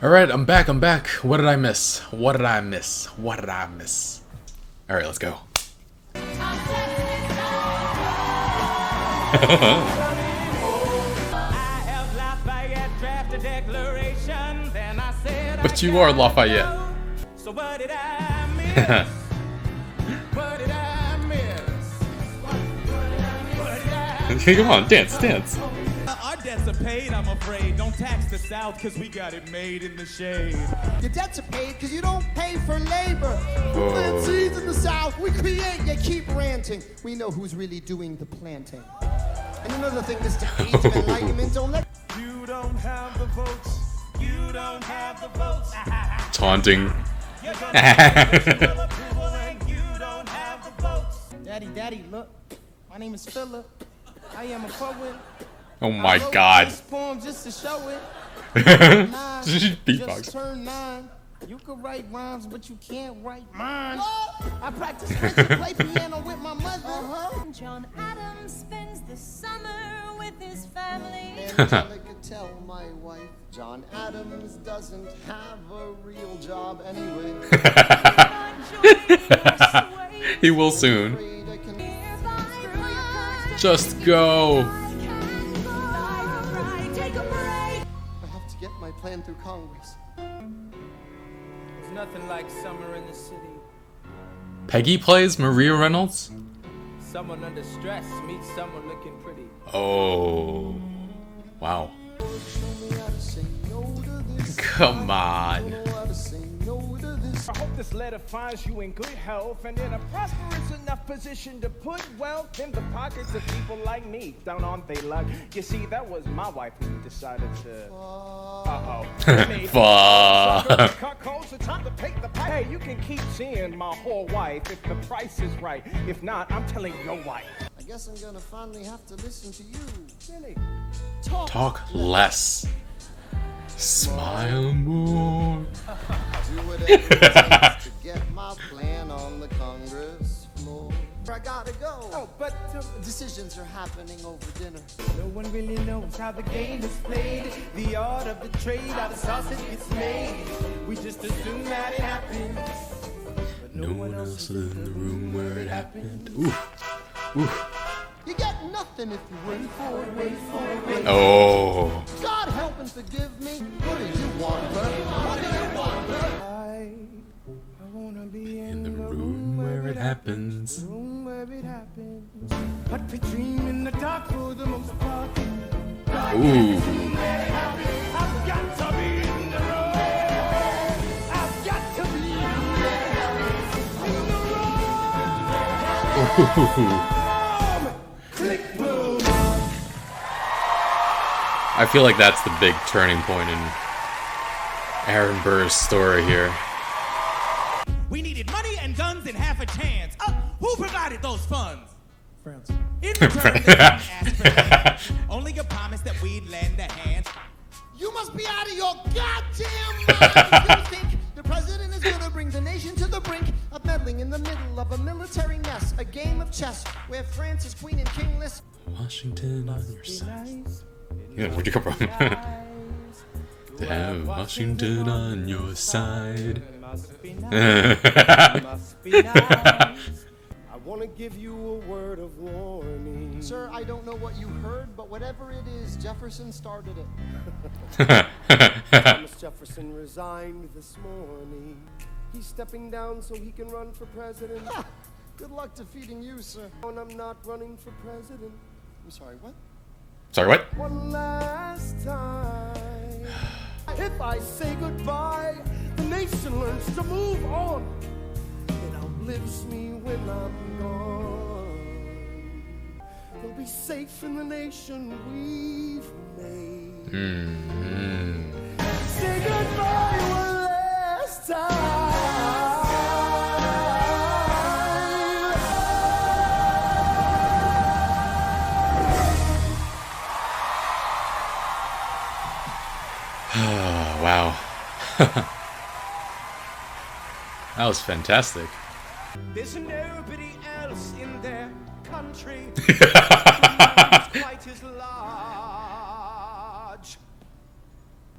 Alright, I'm back. What did I miss? What did I miss? Alright, let's go. But you are Lafayette. So what did I miss? What did I miss? Come on, dance. Our debts are paid, I'm afraid. Don't tax the South, cause we got it made in the shade. Your debts are paid because you don't pay for labor. Plant seeds in the South, we create, you keep ranting. We know who's really doing the planting. And another thing, Mr. Age of Enlightenment, don't let... You don't have the votes. You don't have the votes. Taunting. Daddy, look. My name is Philip. I am a poet. Oh my god. This poem just to show it. Beatbox. Just turn 9. You can write rhymes, but you can't write mine. I practice French and play piano with my mother. John Adams spends the summer with his family. Angelica, tell my wife, John Adams doesn't have a real job anyway. He will soon. Just go. I have to get my plan through Congress. There's nothing like summer in the city. Peggy plays Maria Reynolds? Someone under stress meets someone looking pretty. Oh. Wow. Come on. I hope this letter finds you in good health and in a prosperous enough position to put wealth in the pockets of people like me down on their luck. You see, that was my wife who decided to... Fuck. Hey, you can keep seeing my whole wife if the price is right. If not, I'm telling your wife. I guess I'm gonna finally have to listen to you. Silly. Talk less. Smile more. Do whatever it takes to get my plan on the Congress floor. I gotta go. Oh, but Decisions are happening over dinner. no one really knows how the game is played. The art of the trade, how the sausage gets made. We just assume that it happened. But No one else in the room where it happened. Ooh. You get nothing if you wait for it. Oh. God help and forgive me. What do you want, Bert? I wanna be In the room where it happens. room where it happens. But we dream in the dark for the most part. Ooh. I've got to be in the room. I've got to be in the room. Click boom. I feel like that's the big turning point in Aaron Burr's story here. We needed money and guns and half a chance. Who provided those funds? France. In return, they didn't ask for hand. Only a promise that we'd lend a hand. You must be out of your goddamn mind. You think the president is gonna bring the nation to the brink of meddling in the middle of a military mess, a game of chess where France is queen and kingless. Washington on your side. Yeah, where'd you come from? To have Washington on your side. Must be nice. I want to give you a word of warning. Sir, I don't know what you heard, but whatever it is, Jefferson started it. Thomas Jefferson resigned this morning. He's stepping down so he can run for president. Good luck defeating you, sir. And I'm not running for president. I'm sorry, what? Sorry, what? One last time. If I say goodbye, the nation learns to move on. It outlives me when I'm gone. They'll be safe in the nation we've made. Say goodbye one last time. Wow. That was fantastic. There's nobody else in their country quite as large.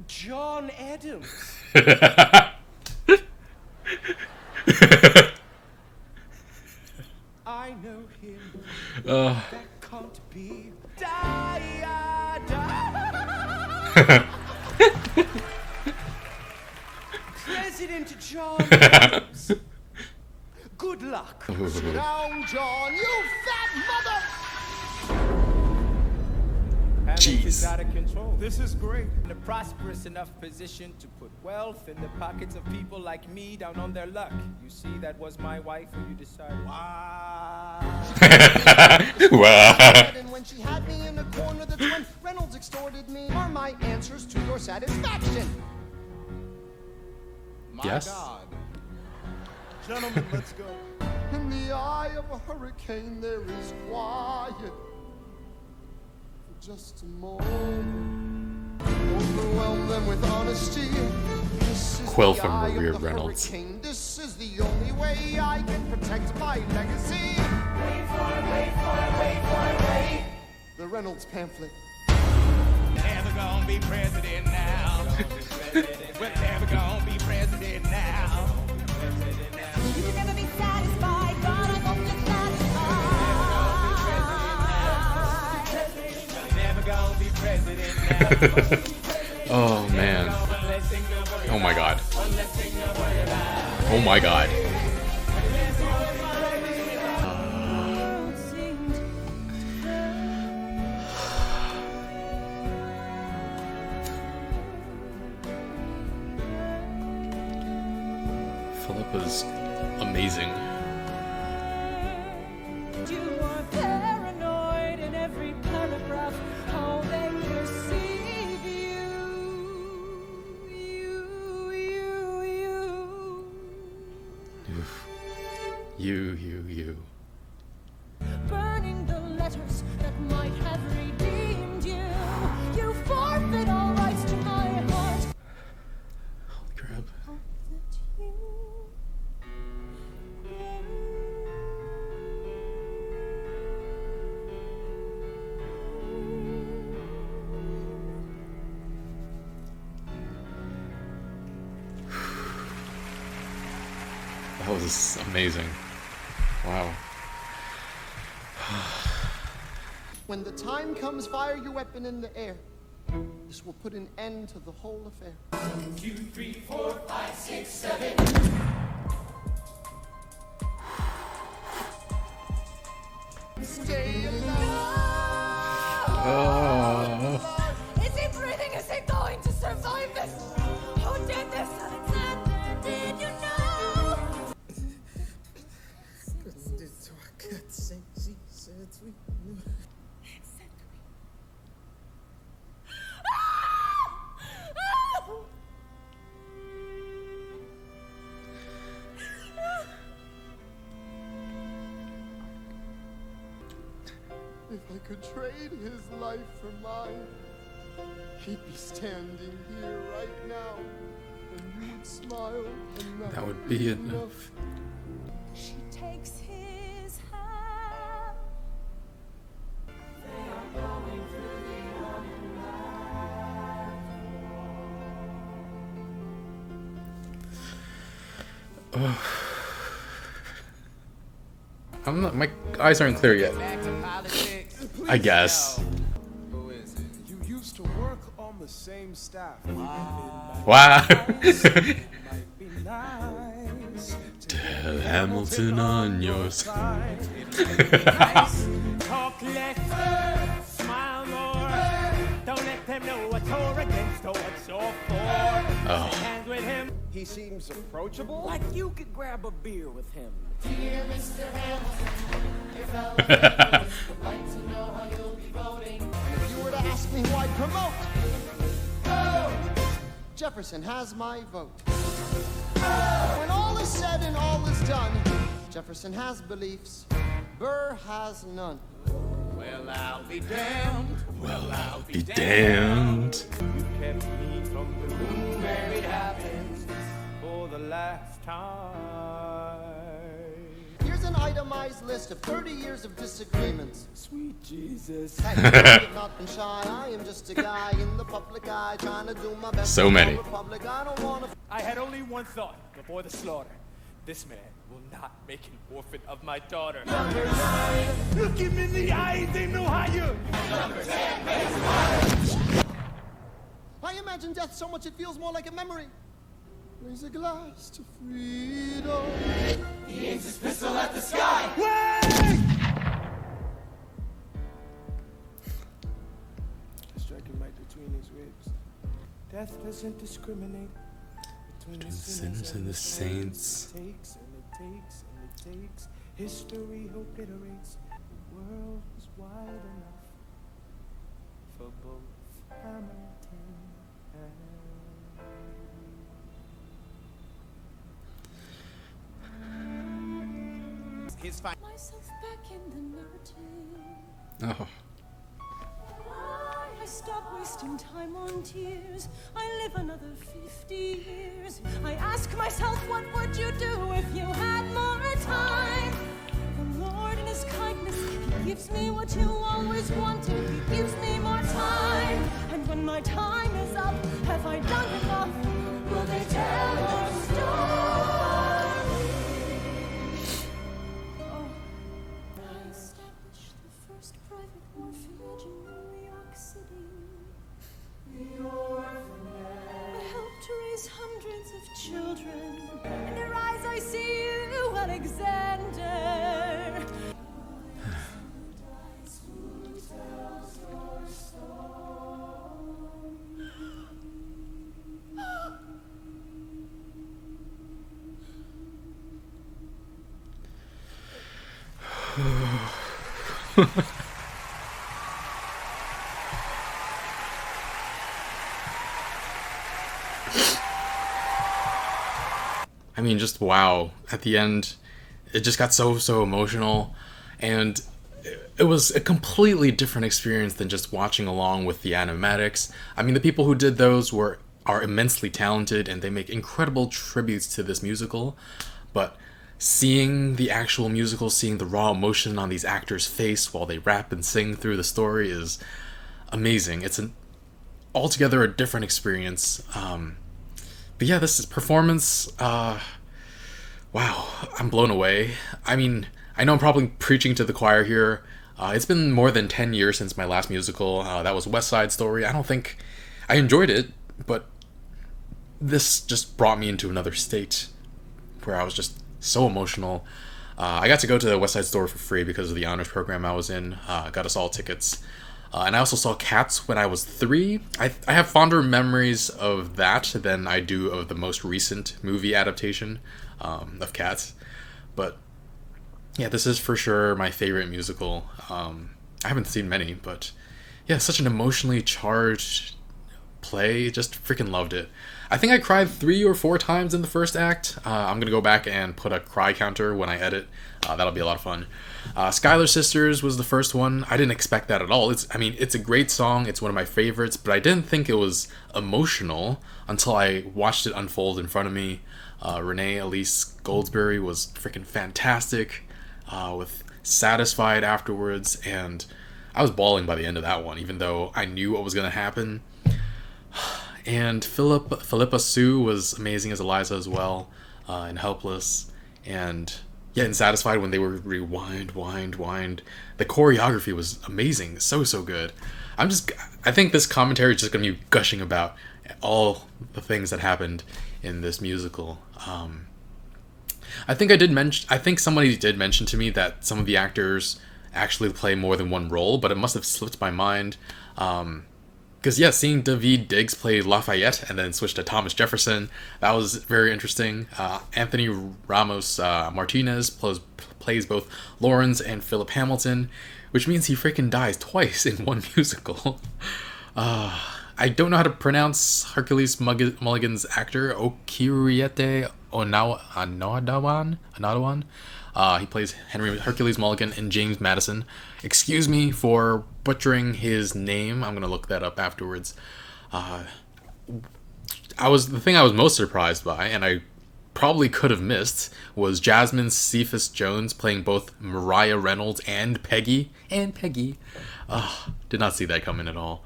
John Adams. I know him. That can't be. President John Adams. Good luck. Down, John, you fat mother! Hamilton's out of control. This is great. In a prosperous enough position to put wealth in the pockets of people like me down on their luck. You see, that was my wife who you decided. Wow. Wow. And when she had me in a corner, that's when Reynolds extorted me. Are my answers to your satisfaction? Yes. God. Gentlemen, let's go. In the eye of a hurricane, there is quiet. For just a moment, overwhelm them with honesty. This is Quill the from eye Maria of the Reynolds. hurricane. This is the only way I can protect my legacy. Wait for it, wait for it, wait for it, wait. The Reynolds pamphlet. Never gonna be president now. We're never gonna be president now. You can never be satisfied, but I hope you're satisfied. Never gonna be president now. Oh man. Oh my god. Oh my god. Philippa's amazing. You are paranoid in every paragraph, how they perceive you. You. Burning the letters that might have redeemed you. You forfeit all rights to my heart. Holy crap. Hope that you That was amazing. Wow. When the time comes, fire your weapon in the air. This will put an end to the whole affair. 2, 3, 4, 5, 6, 7. Stay alive. Oh. Is he breathing? Is he going to survive this? Who did this, Alexander? Did you know? If I could trade his life for mine, he'd be standing here right now, and you would smile, and That would be enough. She takes his hand. I'm not. My eyes aren't clear yet. Back to politics. I guess. Who is it? You used to work on the same staff. Wow. Might be nice to Tell Hamilton on your side. Talk less, smile more. Don't let them know what's for against or what's all for. Oh. Hands with him. He seems approachable. Like you could grab a beer with him. if you were to ask me who I'd promote, Jefferson has my vote. When all is said and all is done, Jefferson has beliefs, Burr has none. Well, I'll be damned. Well, I'll be damned. You kept me from the room where it happened for the last time. Here's an itemized itemized list of 30 years of disagreements. Sweet Jesus. Hey, I've not been shy. I am just a guy in the public eye trying to do my best. So for the many. Republic. I don't wanna I had only one thought before the slaughter. This man will not make an orphan of my daughter. Look him in the eyes, they know how you. I imagine death so much it feels more like a memory. Raise a glass to freedom. He aims his pistol at the sky. Strike him right between his ribs. Death doesn't discriminate between the sinners and the saints. It takes and it takes and it takes. History obliterates. The world was wide enough for both Hamilton and His fight. Myself back in the narrative. Oh. I stop wasting time on tears. I live another 50 years. I ask myself, what would you do if you had more time? The Lord in His kindness, He gives me what you always wanted. He gives me more time. And when my time is up, have I done enough? Will they tell more stories? Oh, I established the first private orphanage in New York City. I helped raise hundreds of children. In their eyes I see you, Alexander. I mean, just wow. At the end, it just got so emotional, and it was a completely different experience than just watching along with the animatics. I mean, the people who did those are immensely talented, and they make incredible tributes to this musical, but seeing the actual musical, seeing the raw emotion on these actors' face while they rap and sing through the story is amazing. It's altogether a different experience. But yeah, this is performance, wow, I'm blown away. I mean, I know I'm probably preaching to the choir here. It's been more than 10 years since my last musical. That was West Side Story. I don't think I enjoyed it, but this just brought me into another state where I was just so emotional. I got to go to the West Side Story for free because of the honors program I was in. Got us all tickets. And I also saw Cats when I was 3. I have fonder memories of that than I do of the most recent movie adaptation of Cats. But yeah, this is for sure my favorite musical. I haven't seen many, but yeah, such an emotionally charged play. Just freaking loved it. I think I cried 3 or 4 times in the first act. I'm gonna go back and put a cry counter when I edit. That'll be a lot of fun. Skylar Sisters was the first one. I didn't expect that at all. It's a great song. It's one of my favorites, but I didn't think it was emotional until I watched it unfold in front of me. Renee Elise Goldsberry was freaking fantastic, with Satisfied afterwards, and I was bawling by the end of that one, even though I knew what was gonna happen. And Philippa Sue was amazing as Eliza as well, and Helpless, and yeah, and Satisfied when they were rewind, wind. The choreography was amazing, so good. I think this commentary is just gonna be gushing about all the things that happened in this musical. I think somebody did mention to me that some of the actors actually play more than one role, but it must have slipped my mind. Because yeah, seeing Daveed Diggs play Lafayette and then switch to Thomas Jefferson, that was very interesting. Anthony Ramos Martinez plays both Lawrence and Philip Hamilton, which means he freaking dies twice in one musical. I don't know how to pronounce Hercules Mulligan's actor, Okiriete Onadawan. He plays Henry Hercules Mulligan and James Madison. Excuse me for butchering his name. I'm gonna look that up afterwards. The thing I was most surprised by, and I probably could have missed was Jasmine Cephas Jones playing both Mariah Reynolds and Peggy. Did not see that coming at all.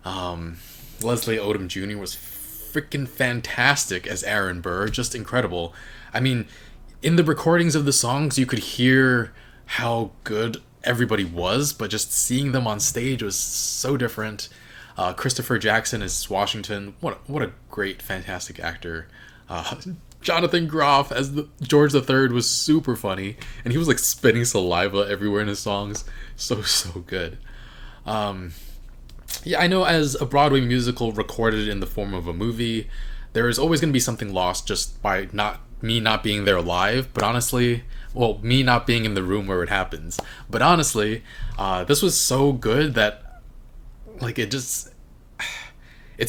Leslie Odom Jr. was freaking fantastic as Aaron Burr, just incredible. I mean, in the recordings of the songs, you could hear how good everybody was, but just seeing them on stage was so different. Christopher Jackson as Washington, what a great, fantastic actor. Jonathan Groff as George III was super funny, and he was like spitting saliva everywhere in his songs. So good. Yeah, I know as a Broadway musical recorded in the form of a movie, there is always going to be something lost just by me not being there live, but honestly, well, me not being in the room where it happens. But honestly, this was so good that, like, it's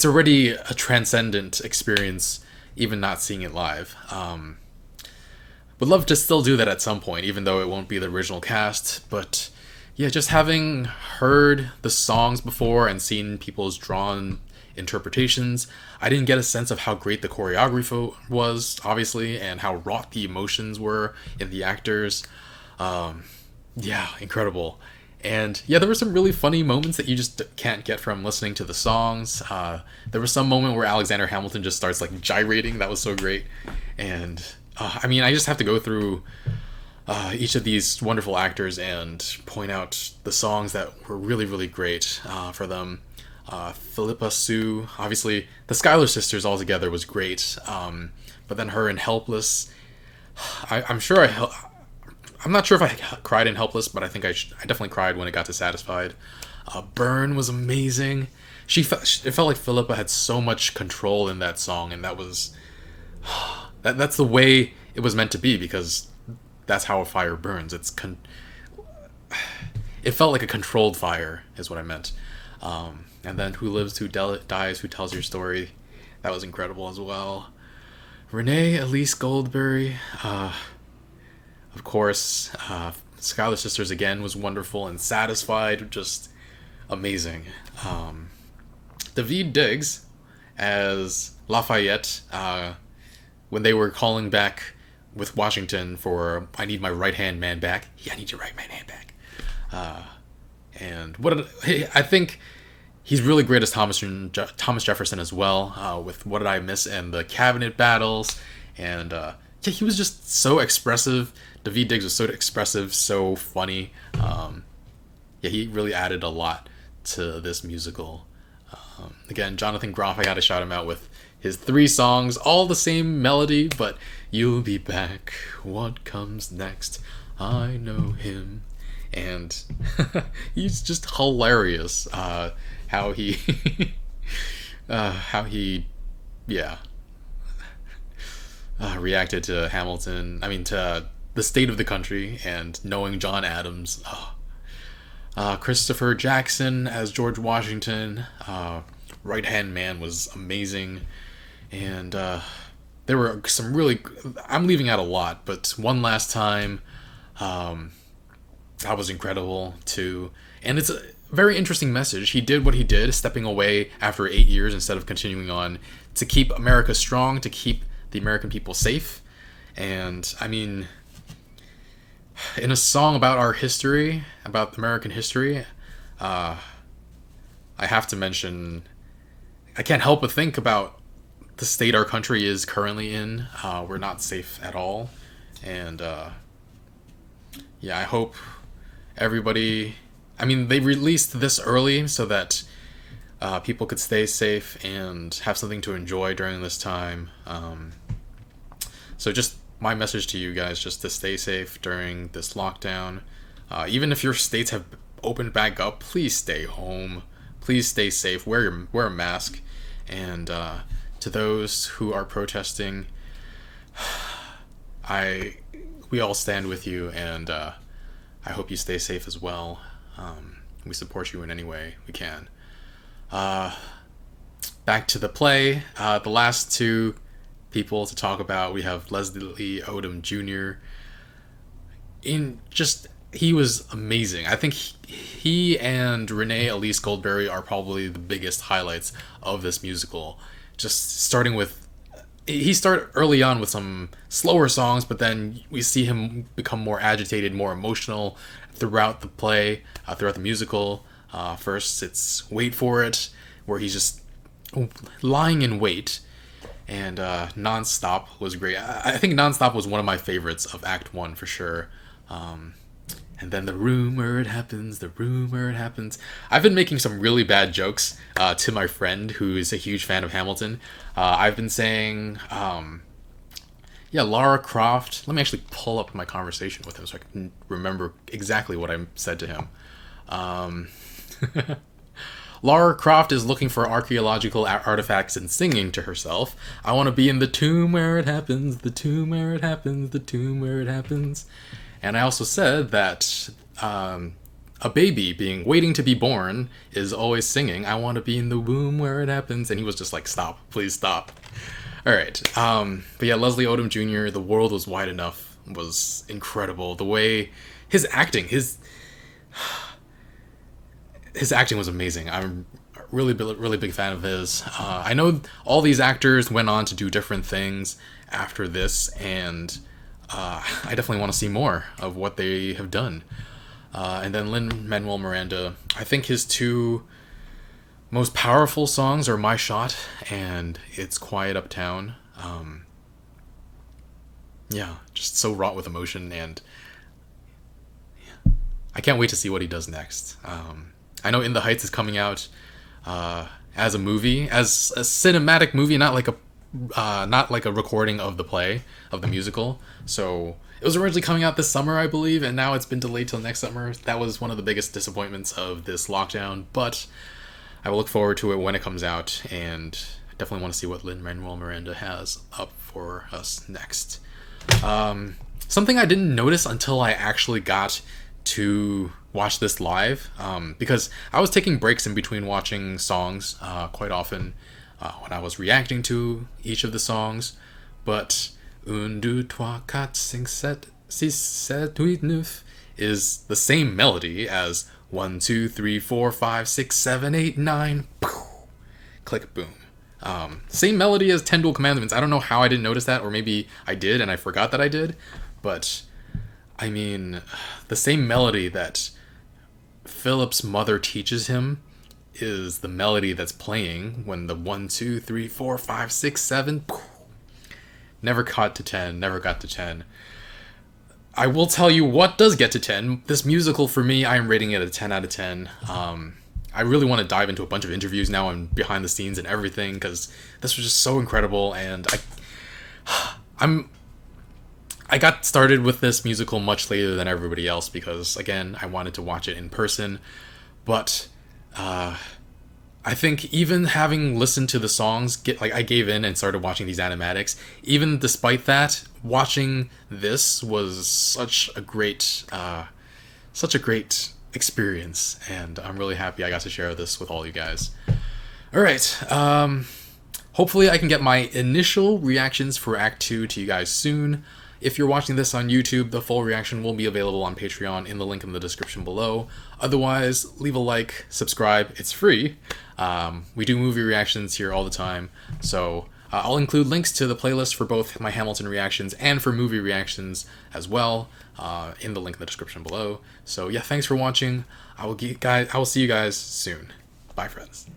already a transcendent experience, even not seeing it live. Would love to still do that at some point, even though it won't be the original cast, but yeah, just having heard the songs before and seen people's drawn interpretations, I didn't get a sense of how great the choreography was, obviously, and how wrought the emotions were in the actors. Yeah, incredible. And yeah, there were some really funny moments that you just can't get from listening to the songs. There was some moment where Alexander Hamilton just starts like gyrating. That was so great. And I mean, I just have to go through each of these wonderful actors and point out the songs that were really, really great for them. Philippa Sue, obviously, the Schuyler sisters all together was great. But then her in Helpless, I'm not sure if I cried in Helpless, but I think I definitely cried when it got to Satisfied. Burn was amazing. It felt like Philippa had so much control in that song, and that was that's the way it was meant to be, because that's how a fire burns. It felt like a controlled fire, is what I meant. And then Who Lives, Who Dies, Who Tells Your Story. That was incredible as well. Renee Elise Goldberry, of course. Schuyler Sisters again was wonderful, and Satisfied, just amazing. Daveed Diggs as Lafayette, when they were calling back with Washington for "I need my right-hand man back." Yeah, I need your right-hand man back. I think he's really great as Thomas Jefferson as well, with What Did I Miss and the cabinet battles. And yeah, he was just so expressive. Daveed Diggs was so expressive, so funny. Yeah, he really added a lot to this musical. Again, Jonathan Groff, I gotta shout him out with his 3 songs, all the same melody, but "You'll Be Back, What Comes Next, I Know Him." And he's just hilarious. How he reacted to Hamilton. I mean, to the state of the country, and knowing John Adams. Christopher Jackson as George Washington. Right Hand Man was amazing. And there were some really... I'm leaving out a lot, but One Last Time... that was incredible too, and it's a very interesting message. He did what he did, stepping away after 8 years instead of continuing on, to keep America strong, to keep the American people safe. And I mean, in a song about our history, about American history, I have to mention, I can't help but think about the state our country is currently in. We're not safe at all, and yeah, I hope everybody... I mean, they released this early so that people could stay safe and have something to enjoy during this time. So just my message to you guys, just to stay safe during this lockdown. Even if your states have opened back up, please stay home. Please stay safe. Wear a mask. And to those who are protesting, we all stand with you, and I hope you stay safe as well. We support you in any way we can. Back to the play. The last 2 people to talk about, we have Leslie Odom Jr. He was amazing. I think he and Renee Elise Goldberry are probably the biggest highlights of this musical. Just starting with he started early on with some slower songs, but then we see him become more agitated, more emotional throughout the play, throughout the musical. First, it's Wait For It, where he's just lying in wait, and Nonstop was great. I think Nonstop was one of my favorites of Act 1 for sure. And then the room where it happens, the room where it happens. I've been making some really bad jokes to my friend who is a huge fan of Hamilton. I've been saying, yeah, Lara Croft. Let me actually pull up my conversation with him so I can remember exactly what I said to him. Lara Croft is looking for archaeological artifacts and singing to herself, I want to be in the tomb where it happens, the tomb where it happens, the tomb where it happens. And I also said that a baby waiting to be born is always singing, I want to be in the womb where it happens. And he was just like, stop, please stop. All right. But yeah, Leslie Odom Jr., The World Was Wide Enough was incredible. The way his acting was amazing. I'm really big fan of his. I know all these actors went on to do different things after this, and I definitely want to see more of what they have done. And then Lin-Manuel Miranda, I think his two most powerful songs are My Shot and It's Quiet Uptown. Yeah, just so wrought with emotion, and yeah, I can't wait to see what he does next. I know In the Heights is coming out as a movie, as a cinematic movie, not like a recording of the play, of the musical. So it was originally coming out this summer, I believe, and now it's been delayed till next summer. That was one of the biggest disappointments of this lockdown, but I will look forward to it when it comes out, and definitely want to see what Lin-Manuel Miranda has up for us next. Something I didn't notice until I actually got to watch this live, because I was taking breaks in between watching songs quite often when I was reacting to each of the songs, but Un, deux, trois, quatre, cinq, sept, six, sept, huit, neuf is the same melody as 1, 2, 3, 4, 5, 6, 7, 8, 9, click, boom. Same melody as 10 Dual Commandments. I don't know how I didn't notice that, or maybe I did and I forgot that I did, but I mean, the same melody that Philip's mother teaches him is the melody that's playing when the 1, 2, 3, 4, 5, 6, 7 never got to 10, never got to 10. I will tell you what does get to 10. This musical, for me, I am rating it a 10 out of 10. I really want to dive into a bunch of interviews now and behind the scenes and everything, because this was just so incredible, and I got started with this musical much later than everybody else because, again, I wanted to watch it in person, but I think even having listened to the songs, I gave in and started watching these animatics. Even despite that, watching this was such a great experience, and I'm really happy I got to share this with all you guys. All right, hopefully I can get my initial reactions for Act 2 to you guys soon. If you're watching this on YouTube, the full reaction will be available on Patreon in the link in the description below. Otherwise, leave a like, subscribe, it's free. We do movie reactions here all the time, so I'll include links to the playlist for both my Hamilton reactions and for movie reactions as well in the link in the description below. So yeah, thanks for watching. I will see you guys soon. Bye, friends.